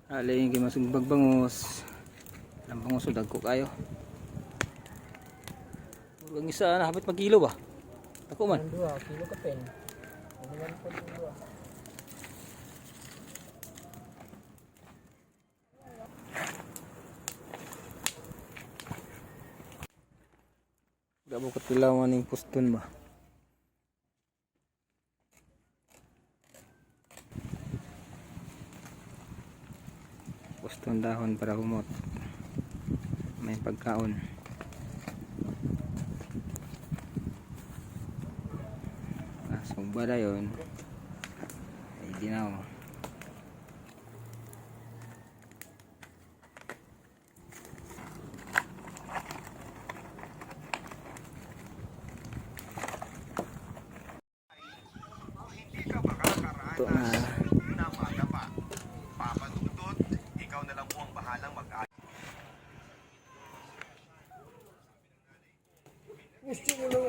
Alay yung masugbag bangus. Ang bangus o dagko kayo. Ang isa na hapit mag-kilo ba? Ako man. 2 kilo ka pen. Ano man po dito? Gabo katilawan ng puston ba? Puston dahon para humot. May pagkaon. Kasong bala yun. Ay di na oh. Ito na. Papadudod, ikaw na lang po ang bahalang mag-ayos. Gusto mo na